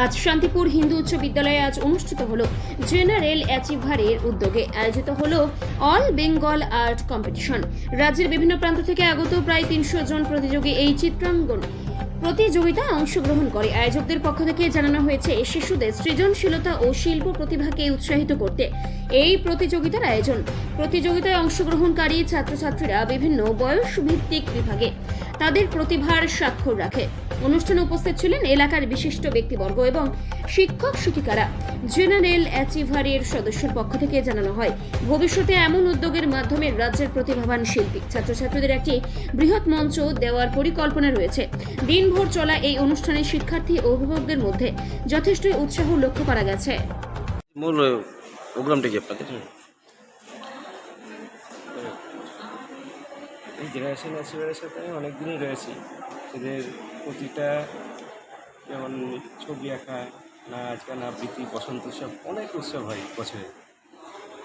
আজ শান্তিপুর হিন্দু উচ্চ বিদ্যালয়ে অনুষ্ঠিত হলো জেনারেল অ্যাচিভারের উদ্যোগে আয়োজিত হলো অল বেঙ্গল আর্ট কম্পিটিশন। রাজ্যের বিভিন্ন প্রান্ত থেকে আগত প্রায় ৩০০ জন প্রতিযোগী এই চিত্রাঙ্কন প্রতিযোগিতায় অংশগ্রহণ করে। আয়োজকদের পক্ষ থেকে জানানো হয়েছে, শিশুদের সৃজনশীলতা ও শিল্প প্রতিভাকে উৎসাহিত করতে এই প্রতিযোগিতার আয়োজন। প্রতিযোগিতায় অংশগ্রহণকারী ছাত্রছাত্রীরা বিভিন্ন বয়স ভিত্তিক বিভাগে তাদের প্রতিভার স্বাক্ষর রাখে। অনুষ্ঠানে উপস্থিত ছিলেন এলাকার বিশিষ্ট ব্যক্তিবর্গ এবং শিক্ষক শিক্ষিকারা। জেনারেল অ্যাচিভারের সদস্যের পক্ষ থেকে জানানো হয়, ভবিষ্যতে এমন উদ্যোগের মাধ্যমে রাজ্যের প্রতিভাবান শিল্পী ছাত্রছাত্রীদের একটি বৃহৎ মঞ্চ দেওয়ার পরিকল্পনা রয়েছে। দিনভর চলা এই অনুষ্ঠানে শিক্ষার্থী ও অভিভাবকদের মধ্যে যথেষ্ট উৎসাহ লক্ষ্য করা গেছে। মূল প্রোগ্রামটা কি আপনাদের? এই জেনারেশন অ্যাচিভারের সাথে আমি অনেক দিনই রয়েছি। এদের প্রতিটা যেমন ছবি আঁকা, নাচ গান, আবৃত্তি, বসন্ত উৎসব, অনেক উৎসব হয় বছরে।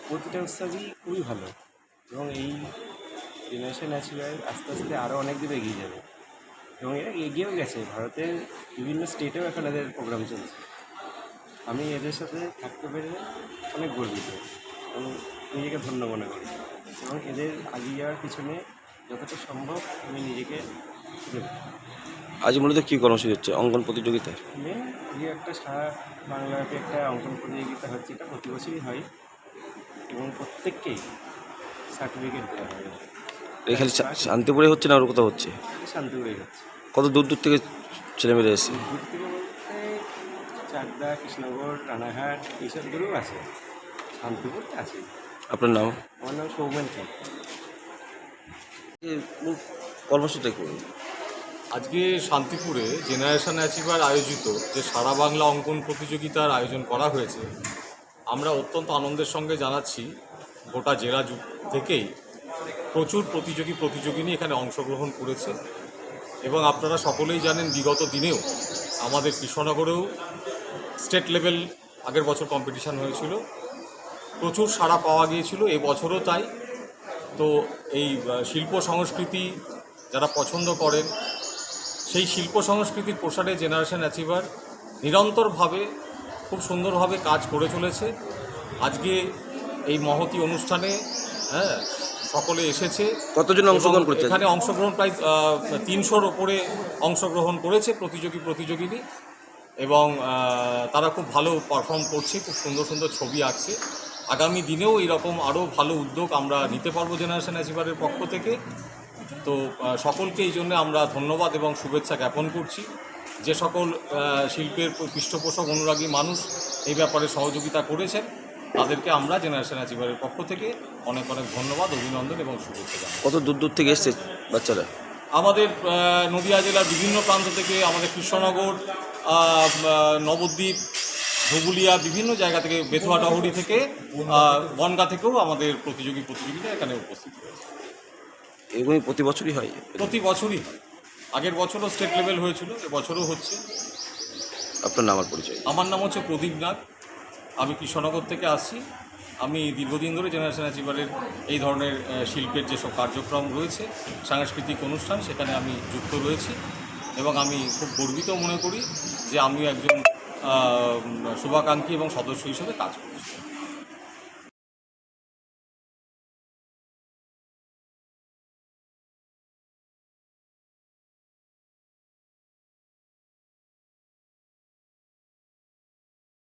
প্রতিটা উৎসবই খুবই ভালো এবং এই জেনারেশন অ্যাচিভার আস্তে আস্তে আরও অনেক দূর এগিয়ে যাবে এবং এরা এগিয়েও গেছে। ভারতের বিভিন্ন স্টেটেও এখন এদের প্রোগ্রাম চলছে। আমি এদের সাথে থাকতে পেরে অনেক গর্বিত এবং নিজেকে ধন্য মনে করি এবং এদের এগিয়ে যাওয়ার পিছনে যতটা সম্ভব আমি নিজেকে দেব। আজ মূলত কী কর্মসূচি হচ্ছে? অঙ্কন প্রতিযোগিতা মেন যে একটা সারা বাংলাতে একটা অঙ্কন প্রতিযোগিতা হচ্ছে, এটা প্রতি বছরই হয় এবং প্রত্যেককেই সার্টিফিকেট দেওয়া হয়। এখানে শান্তিপুরে হচ্ছে না আর কোথাও হচ্ছে? শান্তিপুরেই হচ্ছে। কত দূর দূর থেকে ছেলেমেয়েরা এসেছে? দূর থেকে বলতে চাকদা, কৃষ্ণগড়, রানাঘাট এইসব দূরেও আছে, শান্তিপুর আছে। আপনার নাম? আমার নাম সৌমেন কে। মূল কর্মসূচিটা করুন। আজকে শান্তিপুরে জেনারেশন অ্যাচিভার আয়োজিত যে সারা বাংলা অঙ্কন প্রতিযোগিতার আয়োজন করা হয়েছে, আমরা অত্যন্ত আনন্দের সঙ্গে জানাচ্ছি গোটা জেলা থেকেই প্রচুর প্রতিযোগিনী এখানে অংশগ্রহণ করেছে এবং আপনারা সকলেই জানেন বিগত দিনেও আমাদের কৃষ্ণনগরেও স্টেট লেভেল আগের বছর কম্পিটিশান হয়েছিল, প্রচুর সাড়া পাওয়া গিয়েছিল। এবছরও তাই। তো এই শিল্প সংস্কৃতি যারা পছন্দ করেন, সেই শিল্প সংস্কৃতির প্রসারে জেনারেশন অ্যাচিভার নিরন্তরভাবে খুব সুন্দরভাবে কাজ করে চলেছে। আজকে এই মহতী অনুষ্ঠানে সকলে এসেছে। কতজন অংশগ্রহণ করছে? এখানে অংশগ্রহণ প্রায় ৩০০-র ওপরে অংশগ্রহণ করেছে প্রতিযোগিনী এবং তারা খুব ভালো পারফর্ম করছে, খুব সুন্দর সুন্দর ছবি আঁকছে। আগামী দিনেও এইরকম আরও ভালো উদ্যোগ আমরা নিতে পারবো জেনারেশন অ্যাচিভারের পক্ষ থেকে। তো সকলকে এই জন্য আমরা ধন্যবাদ এবং শুভেচ্ছা জ্ঞাপন করছি। যে সকল শিল্পের পৃষ্ঠপোষক অনুরাগী মানুষ এই ব্যাপারে সহযোগিতা করেছেন, তাদেরকে আমরা জেনারেশন অ্যাচিভারের পক্ষ থেকে অনেক অনেক ধন্যবাদ, অভিনন্দন এবং শুভেচ্ছা জানাই। কত দূর দূর থেকে এসছে বাচ্চারা? আমাদের নদিয়া জেলার বিভিন্ন প্রান্ত থেকে, আমাদের কৃষ্ণনগর, নবদ্বীপ, ধুবুলিয়া, বিভিন্ন জায়গা থেকে, বেথুয়া ডহরি থেকে, বনগাঁ থেকেও আমাদের প্রতিযোগিতা এখানে উপস্থিত হয়েছে। এগুলি প্রতি বছরই হয়? প্রতি বছরই হয়। আগের বছরও স্টেট লেভেল হয়েছিল, এবছরও হচ্ছে। আপনার নাম আর পরিচয়? আমার নাম হচ্ছে প্রদীপ নাগ, আমি কৃষ্ণনগর থেকে আসছি। আমি দীর্ঘদিন ধরে জেনারেশন অ্যাচিভারের এই ধরনের শিল্পের যেসব কার্যক্রম রয়েছে, সাংস্কৃতিক অনুষ্ঠান, সেখানে আমি যুক্ত রয়েছি এবং আমি খুব গর্বিত মনে করি যে আমিও একজন শুভাকাঙ্ক্ষী এবং সদস্য হিসেবে কাজ করছি।